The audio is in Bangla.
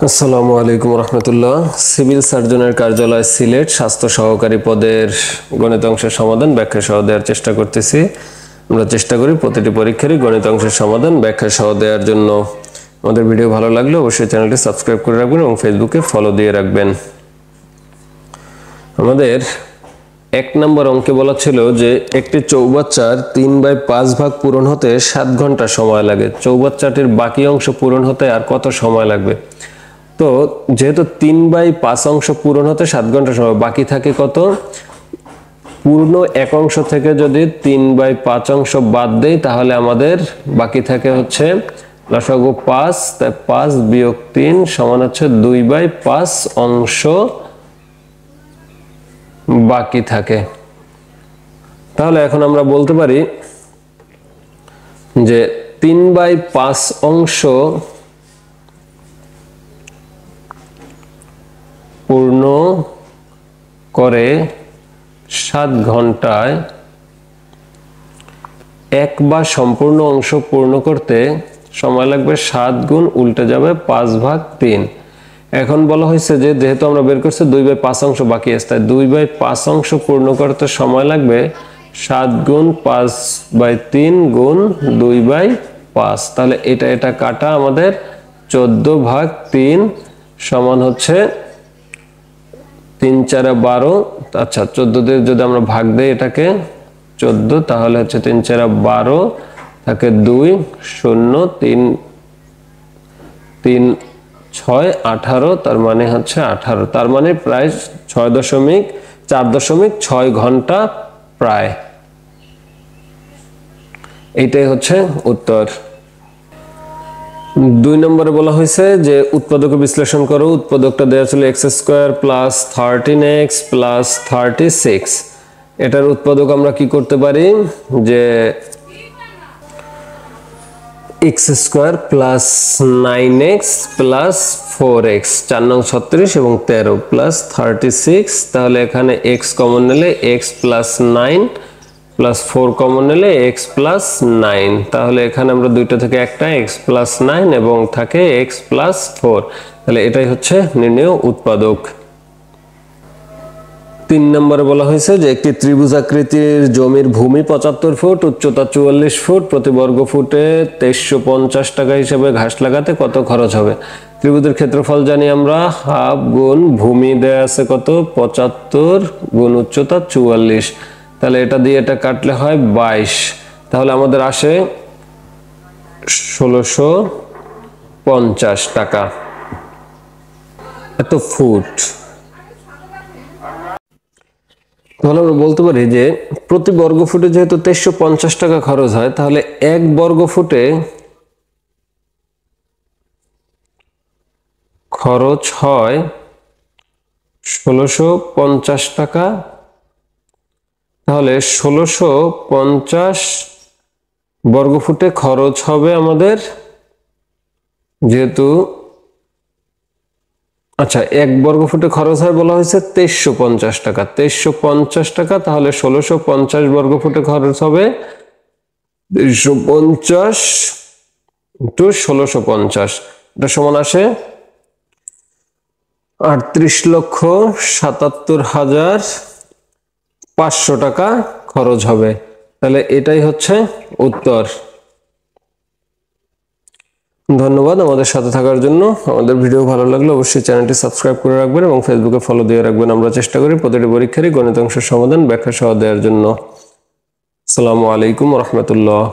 আসসালামু আলাইকুম রহমতুল্লাহ। সিভিল সার্জনের কার্যালয় সিলেট স্বাস্থ্য সহকারী পদের গণিত অংশের সমাধান ব্যাখ্যা সহ দেওয়ার চেষ্টা করতেছি। আমরা চেষ্টা করি প্রতিটি পরীক্ষারই গণিত অংশের সমাধান ব্যাখ্যা সহ দেওয়ার জন্য। আমাদের ভিডিও ভালো লাগলে অবশ্যই চ্যানেলটি সাবস্ক্রাইব করে রাখবেন এবং ফেসবুকে ফলো দিয়ে রাখবেন। আমাদের 1 নম্বর অঙ্কে বলা ছিল যে একটি চৌবাচ্চার 3/5 ভাগ পূরণ হতে 7 ঘন্টা সময় লাগে। চৌবাচ্চাটির বাকি অংশ পূরণ হতে আর কত সময় লাগবে? তো যেহেতু 3/5 অংশ পূরণ হতে 7 ঘন্টা সময়, বাকি থাকে কত? পূর্ণ এক অংশ থেকে যদি 3/5 অংশ বাদ দেই তাহলে আমাদের বাকি থাকে হচ্ছে লসাগু 5, তাই 5 বিয়োগ 3 সমান হচ্ছে 2/5 অংশ বাকি থাকে। তাহলে এখন আমরা বলতে পারি যে 3/5 অংশ পূর্ণ করে 7 ঘন্টায় এক বা সম্পূর্ণ অংশ পূর্ণ করতে সময় লাগবে 7 গুণ উল্টে যাবে 5/3। এখন বলা হয়েছে যে যেহেতু আমরা বের করছি 2/5 অংশ বাকি আছে, তাই 2/5 অংশ পূর্ণ করতে সময় লাগবে 7 গুণ 5/3 গুণ 2/5। তাহলে এটা কাটা আমাদের 14/3 সমান হচ্ছে 3 4 12। আচ্ছা, 14 দিয়ে যদি আমরা ভাগ দেই এটাকে 14, তাহলে হচ্ছে 3 4 12 থাকে 2 0 3 3 6 18, তার মানে হচ্ছে 18, তার মানে প্রায় 4.6 ঘন্টা প্রায়। এইটাই হচ্ছে উত্তর। 2 নম্বরে বলা হয়েছে যে উৎপাদক বিশ্লেষণ করো। উৎপাদকটা দেওয়া ছিল x² + 13x + 36। এটার উৎপাদক আমরা কি করতে পারি যে x² + 9x + 4x 4 নং 36 এবং 13 + 36। তাহলে এখানে x কমন নিলে x + 9 + 4 কমন নিলে x + 9। তাহলে এখানে আমরা দুইটা থেকে একটা x + 9 এবং থাকে x + 4। তাহলে এটাই হচ্ছে নির্ণেয় উৎপাদক। 3 নম্বরে বলা হয়েছে যে একটি ত্রিভুজাকৃতির জমির ভূমি 75 ফুট, উচ্চতা 44 ফুট, প্রতি বর্গ ফুটে 2350 টাকা হিসেবে ঘাস লাগাতে কত খরচ হবে? ত্রিভুজের ক্ষেত্রফল জানি আমরা হাফ গুণ ভূমি দেয়া আছে কত 75 গুণ উচ্চতা 44। তাহলে এটা দিয়ে এটা কাটলে হয় 22। তাহলে আমাদের আসে 1650 টাকা এত ফুট। তাহলে আমরা বলতে পারি যে প্রতি বর্গ ফুটে যেহেতু 2350 টাকা খরচ হয়, তাহলে 1 বর্গ ফুটে খরচ হয় 1650 টাকা। তাহলে 1650 বর্গ ফুটে খরচ হবে আমাদের, যেহেতু আচ্ছা 1 বর্গ ফুটে খরচ হয় বলা হয়েছে 2350 টাকা। 2350 টাকা, তাহলে 1650 বর্গ ফুটে খরচ হবে 2350 * 1650। এটা সমান আসে 38,77,500 টাকা খরচ হবে। তাহলে এটাই হচ্ছে উত্তর। ধন্যবাদ আমাদের সাথে থাকার জন্য। আমাদের ভিডিও ভালো লাগলে অবশ্যই চ্যানেলটি সাবস্ক্রাইব করে রাখবেন এবং ফেসবুকে ফলো দিয়ে রাখবেন। আমরা চেষ্টা করি প্রতিটি পরীক্ষারই গণিত অংশের সমাধান ব্যাখ্যা সহ দেওয়ার জন্য। আসসালামু আলাইকুম রহমতুল্লাহ।